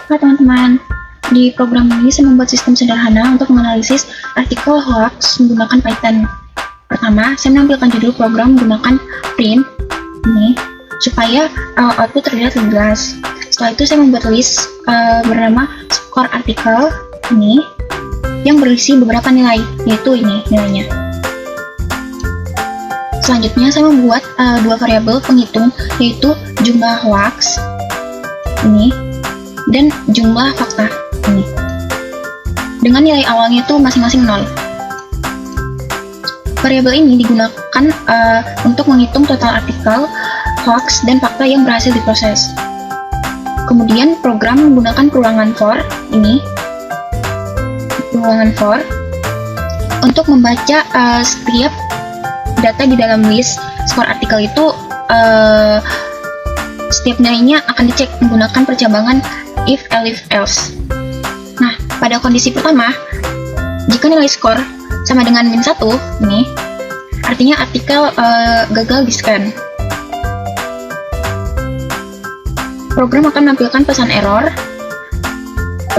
Halo teman-teman, di program ini saya membuat sistem sederhana untuk menganalisis artikel hoax menggunakan Python. Pertama, saya menampilkan judul program menggunakan print ini supaya output terlihat lebih jelas. Setelah itu saya membuat list bernama skor artikel ini yang berisi beberapa nilai, yaitu ini nilainya. Selanjutnya saya membuat dua variabel penghitung, yaitu jumlah hoax ini dan jumlah fakta ini dengan nilai awalnya itu masing-masing 0. Variabel ini digunakan untuk menghitung total artikel, hoax, dan fakta yang berhasil diproses. Kemudian program menggunakan perulangan for ini, perulangan for untuk membaca setiap data di dalam list skor artikel itu. Setiap nilainya akan dicek menggunakan percabangan if, elif, else. Nah, pada kondisi pertama, jika nilai skor sama dengan -1, ini artinya artikel gagal di-scan. Program akan menampilkan pesan error,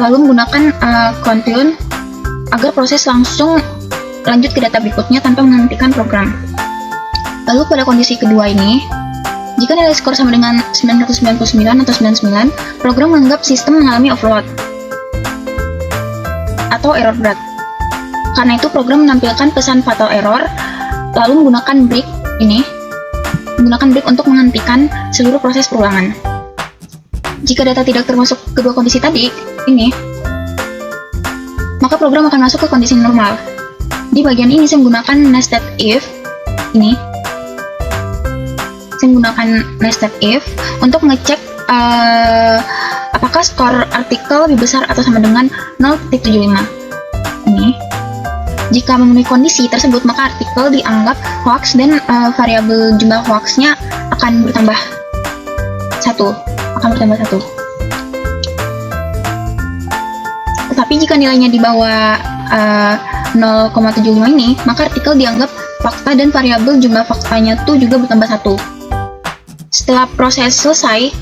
lalu menggunakan continue agar proses langsung lanjut ke data berikutnya tanpa menghentikan program. Lalu pada kondisi kedua ini, jika nilai skor sama dengan 999 atau 99, program menganggap sistem mengalami overload atau error berat. Karena itu program menampilkan pesan fatal error, lalu menggunakan break ini, untuk menghentikan seluruh proses perulangan. Jika data tidak termasuk kedua kondisi tadi, ini, maka program akan masuk ke kondisi normal. Di bagian ini saya menggunakan nested if, ini, saya menggunakan nested if untuk mengecek apakah skor artikel lebih besar atau sama dengan 0.75. Ini, jika memenuhi kondisi tersebut, maka artikel dianggap hoax dan variabel jumlah hoaxnya akan bertambah 1. Tetapi jika nilainya di bawah 0,75 ini, maka artikel dianggap fakta dan variabel jumlah faktanya itu juga bertambah 1. Setelah proses selesai,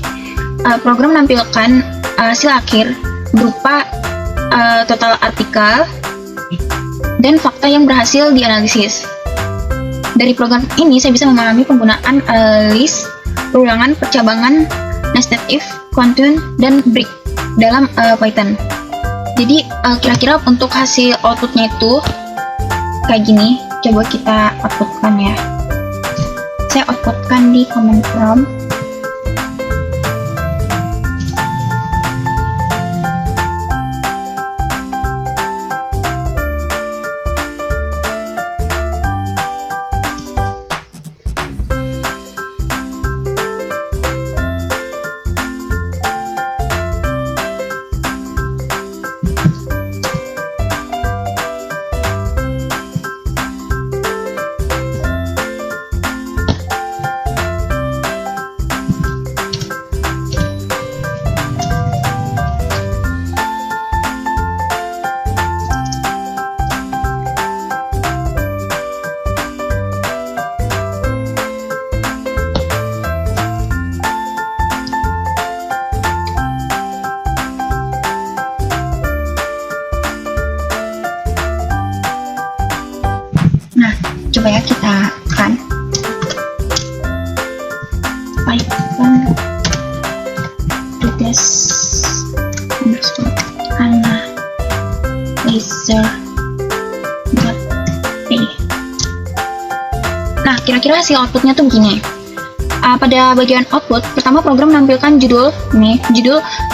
program menampilkan hasil akhir berupa total artikel dan fakta yang berhasil dianalisis. Dari program ini saya bisa memahami penggunaan list, perulangan, percabangan, nested if, continue, dan break dalam Python. Jadi kira-kira untuk hasil outputnya itu kayak gini. Coba kita outputkan ya. Saya outputkan di command prompt. Coba ya kita kan Python analyzer.p. Nah, kira-kira hasil outputnya tuh begini. Pada bagian output, pertama program menampilkan judul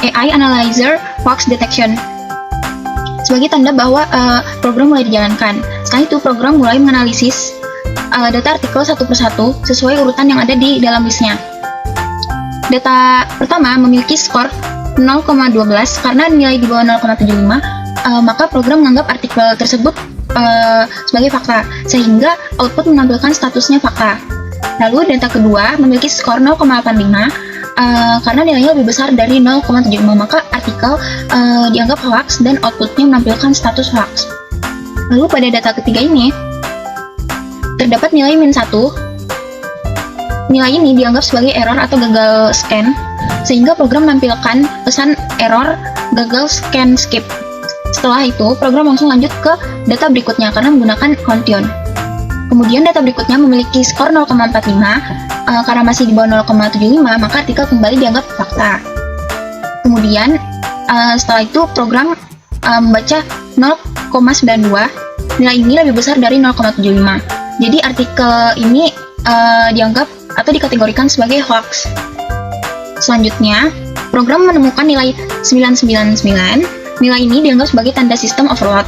AI Analyzer Hoax Detection sebagai tanda bahwa program mulai dijalankan. Setelah itu program mulai menganalisis data artikel satu persatu sesuai urutan yang ada di dalam listnya. Data pertama memiliki skor 0,12 karena nilai di bawah 0,75, maka program menganggap artikel tersebut sebagai fakta, sehingga output menampilkan statusnya fakta. Lalu data kedua memiliki skor 0,85 karena nilainya lebih besar dari 0,75, maka artikel dianggap hoax dan outputnya menampilkan status hoax. Lalu pada data ketiga ini terdapat nilai -1. Nilai ini dianggap sebagai error atau gagal scan sehingga program menampilkan pesan error gagal scan skip. Setelah itu, program langsung lanjut ke data berikutnya karena menggunakan Contion. Kemudian data berikutnya memiliki skor 0,45, karena masih di bawah 0,75, maka artikel kembali dianggap fakta. Kemudian, setelah itu program membaca 0,92, nilai ini lebih besar dari 0,75. Jadi artikel ini dianggap atau dikategorikan sebagai hoax. Selanjutnya, program menemukan nilai 999. Nilai ini dianggap sebagai tanda sistem overload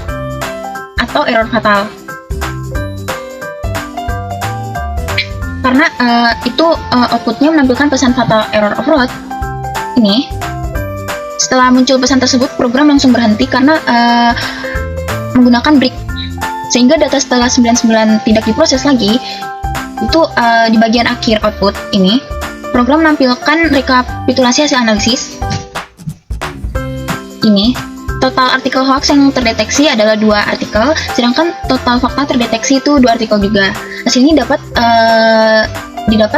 atau error fatal. Karena itu outputnya menampilkan pesan fatal error overload. Ini, setelah muncul pesan tersebut, program langsung berhenti karena menggunakan break. Sehingga data setelah 99 tidak diproses lagi, itu di bagian akhir output ini, program menampilkan rekapitulasi hasil analisis. Ini, total artikel hoax yang terdeteksi adalah 2 artikel, sedangkan total fakta terdeteksi itu 2 artikel juga. Hasil ini didapat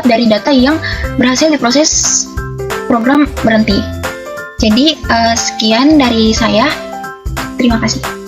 dari data yang berhasil diproses program berhenti. Jadi, sekian dari saya. Terima kasih.